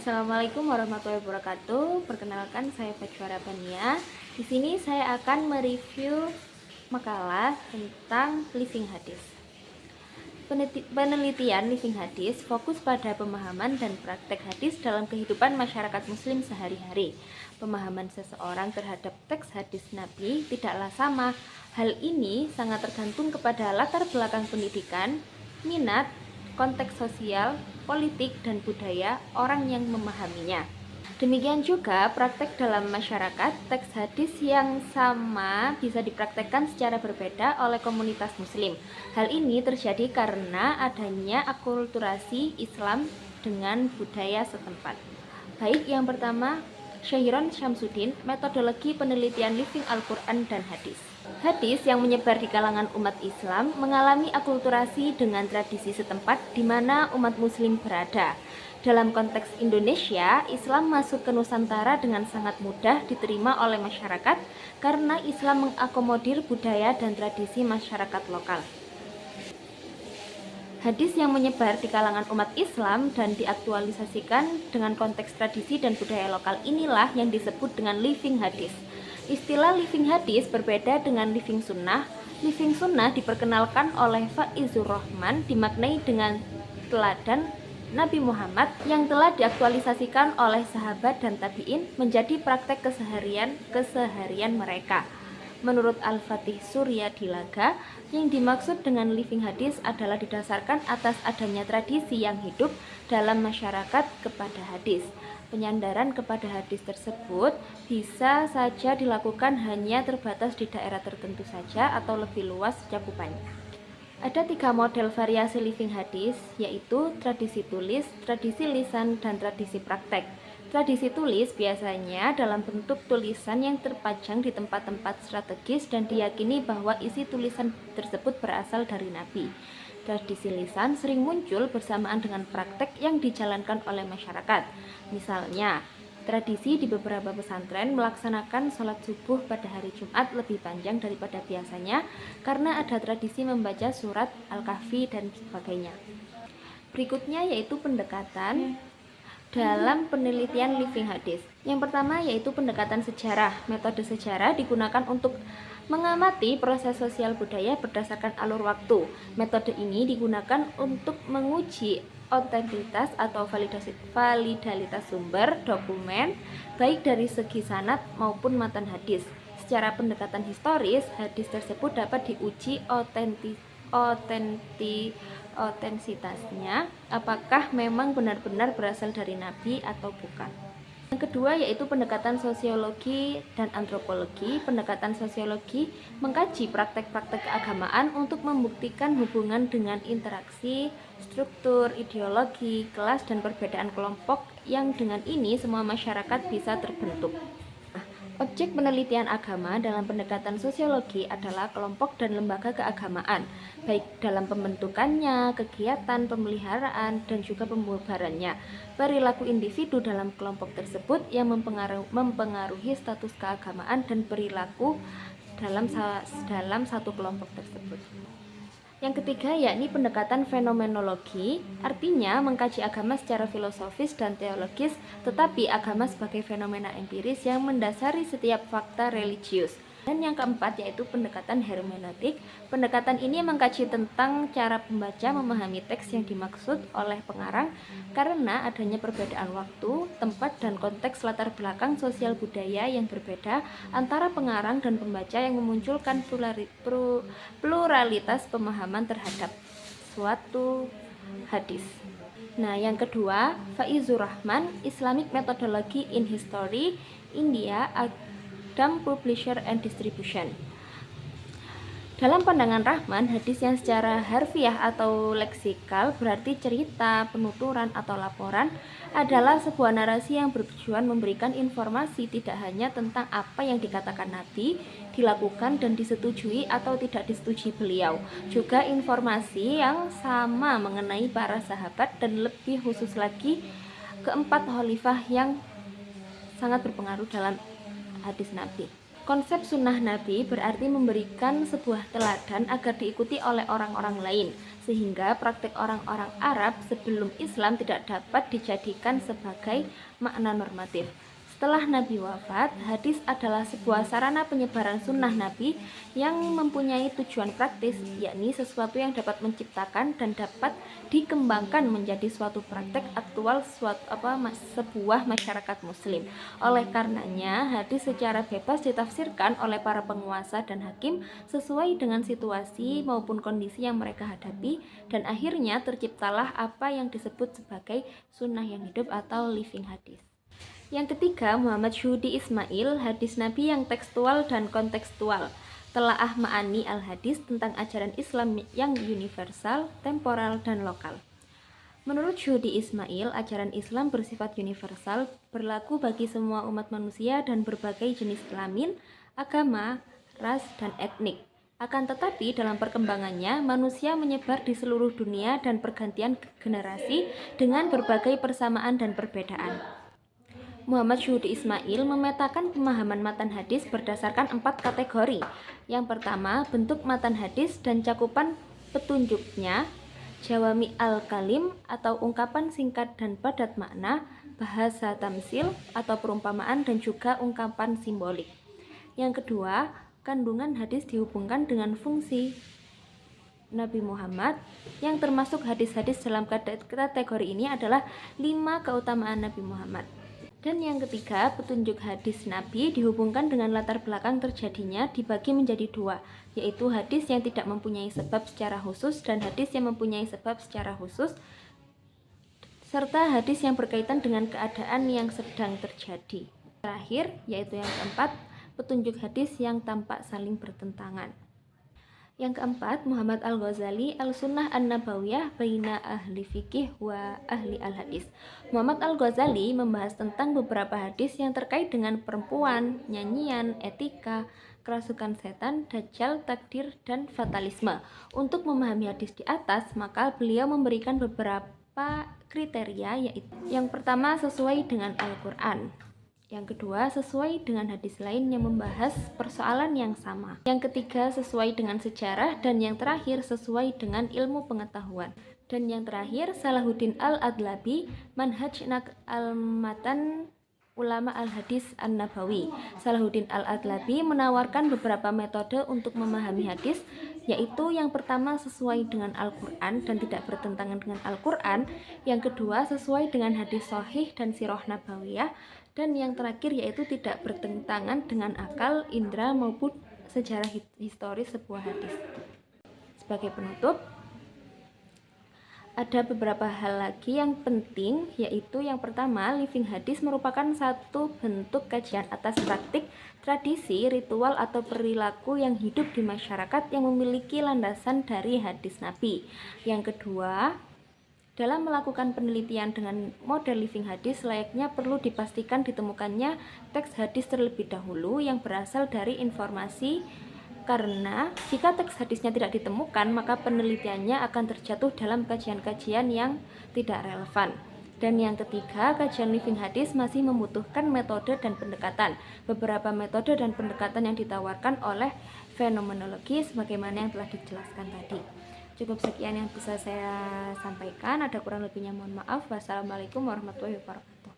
Assalamualaikum warahmatullahi wabarakatuh. Perkenalkan, saya Fajwara Bania. Di sini saya akan mereview makalah tentang living hadis. Penelitian living hadis fokus pada pemahaman dan praktek hadis dalam kehidupan masyarakat muslim sehari-hari. Pemahaman seseorang terhadap teks hadis Nabi tidaklah sama. Hal ini sangat tergantung kepada latar belakang pendidikan, minat, konteks sosial, politik, dan budaya orang yang memahaminya. Demikian juga praktek dalam masyarakat, teks hadis yang sama bisa dipraktekkan secara berbeda oleh komunitas muslim. Hal ini terjadi karena adanya akulturasi Islam dengan budaya setempat. Baik, yang pertama, Syairon Syamsuddin, metodologi penelitian living Al-Quran dan hadis. Hadis yang menyebar di kalangan umat Islam mengalami akulturasi dengan tradisi setempat di mana umat muslim berada. Dalam konteks Indonesia, Islam masuk ke Nusantara dengan sangat mudah diterima oleh masyarakat karena Islam mengakomodir budaya dan tradisi masyarakat lokal. Hadis yang menyebar di kalangan umat Islam dan diaktualisasikan dengan konteks tradisi dan budaya lokal inilah yang disebut dengan living hadis. Istilah living hadis berbeda dengan living sunnah. Living sunnah diperkenalkan oleh Faizur Rahman dimaknai dengan teladan Nabi Muhammad yang telah diaktualisasikan oleh sahabat dan tabi'in menjadi praktek keseharian mereka. Menurut Al-Fatih Surya Dilaga, yang dimaksud dengan living hadis adalah didasarkan atas adanya tradisi yang hidup dalam masyarakat kepada hadis. Penyandaran kepada hadis tersebut bisa saja dilakukan hanya terbatas di daerah tertentu saja atau lebih luas cakupannya. Ada 3 model variasi living hadis, yaitu tradisi tulis, tradisi lisan, dan tradisi praktek. Tradisi tulis biasanya dalam bentuk tulisan yang terpajang di tempat-tempat strategis dan diyakini bahwa isi tulisan tersebut berasal dari Nabi. Tradisi lisan sering muncul bersamaan dengan praktek yang dijalankan oleh masyarakat. Misalnya, tradisi di beberapa pesantren melaksanakan sholat subuh pada hari Jumat lebih panjang daripada biasanya karena ada tradisi membaca surat Al-Kahfi dan sebagainya. Berikutnya yaitu pendekatan dalam penelitian living hadis. Yang pertama yaitu pendekatan sejarah. Metode sejarah digunakan untuk mengamati proses sosial budaya berdasarkan alur waktu. Metode ini digunakan untuk menguji otentitas atau validalitas sumber dokumen baik dari segi sanad maupun matan hadis. Secara pendekatan historis, hadis tersebut dapat diuji otentisitasnya, apakah memang benar-benar berasal dari Nabi atau bukan. Yang kedua yaitu pendekatan sosiologi dan antropologi. Pendekatan sosiologi mengkaji praktek-praktek keagamaan untuk membuktikan hubungan dengan interaksi, struktur, ideologi, kelas, dan perbedaan kelompok yang dengan ini semua masyarakat bisa terbentuk. Objek penelitian agama dalam pendekatan sosiologi adalah kelompok dan lembaga keagamaan, baik dalam pembentukannya, kegiatan, pemeliharaan, dan juga pembubarannya. Perilaku individu dalam kelompok tersebut yang mempengaruhi status keagamaan dan perilaku dalam satu kelompok tersebut. Yang ketiga yakni pendekatan fenomenologi, artinya mengkaji agama secara filosofis dan teologis, tetapi agama sebagai fenomena empiris yang mendasari setiap fakta religius. Dan yang keempat yaitu pendekatan hermeneutik. Pendekatan ini mengkaji tentang cara pembaca memahami teks yang dimaksud oleh pengarang karena adanya perbedaan waktu, tempat, dan konteks latar belakang sosial budaya yang berbeda antara pengarang dan pembaca yang memunculkan pluralitas pemahaman terhadap suatu hadis. Nah, yang kedua, Faizur Rahman, Islamic Methodology in History, India, Adam Publisher and Distribution. Dalam pandangan Rahman, hadis yang secara harfiah atau leksikal berarti cerita, penuturan, atau laporan adalah sebuah narasi yang bertujuan memberikan informasi tidak hanya tentang apa yang dikatakan Nabi, dilakukan dan disetujui atau tidak disetujui beliau, juga informasi yang sama mengenai para sahabat dan lebih khusus lagi keempat khalifah yang sangat berpengaruh dalam hadis Nabi. Konsep sunnah Nabi berarti memberikan sebuah teladan agar diikuti oleh orang-orang lain, sehingga praktik orang-orang Arab sebelum Islam tidak dapat dijadikan sebagai makna normatif. Setelah Nabi wafat, hadis adalah sebuah sarana penyebaran sunnah Nabi yang mempunyai tujuan praktis, yakni sesuatu yang dapat menciptakan dan dapat dikembangkan menjadi suatu praktek aktual sebuah masyarakat muslim. Oleh karenanya, hadis secara bebas ditafsirkan oleh para penguasa dan hakim sesuai dengan situasi maupun kondisi yang mereka hadapi, dan akhirnya terciptalah apa yang disebut sebagai sunnah yang hidup atau living hadis. Yang ketiga, Muhammad Syuhudi Ismail, hadis Nabi yang tekstual dan kontekstual. Telaah Ma'ani al-Hadis tentang ajaran Islam yang universal, temporal, dan lokal. Menurut Syuhudi Ismail, ajaran Islam bersifat universal, berlaku bagi semua umat manusia dan berbagai jenis kelamin, agama, ras, dan etnik. Akan tetapi dalam perkembangannya, manusia menyebar di seluruh dunia dan pergantian generasi dengan berbagai persamaan dan perbedaan. Muhammad Syuhudi Ismail memetakan pemahaman matan hadis berdasarkan 4 kategori. Yang pertama, bentuk matan hadis dan cakupan petunjuknya, jawami al-kalim atau ungkapan singkat dan padat makna, bahasa tamsil atau perumpamaan, dan juga ungkapan simbolik. Yang kedua, kandungan hadis dihubungkan dengan fungsi Nabi Muhammad, yang termasuk hadis-hadis dalam kategori ini adalah 5 keutamaan Nabi Muhammad. Dan yang ketiga, petunjuk hadis Nabi dihubungkan dengan latar belakang terjadinya dibagi menjadi 2, yaitu hadis yang tidak mempunyai sebab secara khusus dan hadis yang mempunyai sebab secara khusus, serta hadis yang berkaitan dengan keadaan yang sedang terjadi. Terakhir, yaitu yang keempat, petunjuk hadis yang tampak saling bertentangan. Yang keempat, Muhammad Al-Ghazali, Al-Sunnah An-Nabawiyah Baina Ahli Fikih wa Ahli Al-Hadis. Muhammad Al-Ghazali membahas tentang beberapa hadis yang terkait dengan perempuan, nyanyian, etika, kerasukan setan, dajjal, takdir, dan fatalisme. Untuk memahami hadis di atas, maka beliau memberikan beberapa kriteria, yaitu yang pertama, sesuai dengan Al-Quran. Yang kedua, sesuai dengan hadis lain yang membahas persoalan yang sama. Yang ketiga, sesuai dengan sejarah. Dan yang terakhir, sesuai dengan ilmu pengetahuan. Dan yang terakhir, Salahuddin Al-Adlabi, Manhaj al-Matan Ulama Al-Hadis An-Nabawi. Salahuddin Al-Adlabi menawarkan beberapa metode untuk memahami hadis, yaitu yang pertama, sesuai dengan Al-Quran dan tidak bertentangan dengan Al-Quran. Yang kedua, sesuai dengan hadis sahih dan sirah nabawiyah. Dan yang terakhir, yaitu tidak bertentangan dengan akal, indera, maupun sejarah historis sebuah hadis. Sebagai penutup, ada beberapa hal lagi yang penting, yaitu yang pertama, living hadis merupakan satu bentuk kajian atas praktik, tradisi, ritual, atau perilaku yang hidup di masyarakat yang memiliki landasan dari hadis Nabi. Yang kedua, dalam melakukan penelitian dengan model living hadis, layaknya perlu dipastikan ditemukannya teks hadis terlebih dahulu yang berasal dari informasi, karena jika teks hadisnya tidak ditemukan, maka penelitiannya akan terjatuh dalam kajian-kajian yang tidak relevan. Dan yang ketiga, kajian living hadis masih membutuhkan metode dan pendekatan. Beberapa metode dan pendekatan yang ditawarkan oleh fenomenologi sebagaimana yang telah dijelaskan tadi. Cukup sekian yang bisa saya sampaikan. Ada kurang lebihnya mohon maaf. Wassalamualaikum warahmatullahi wabarakatuh.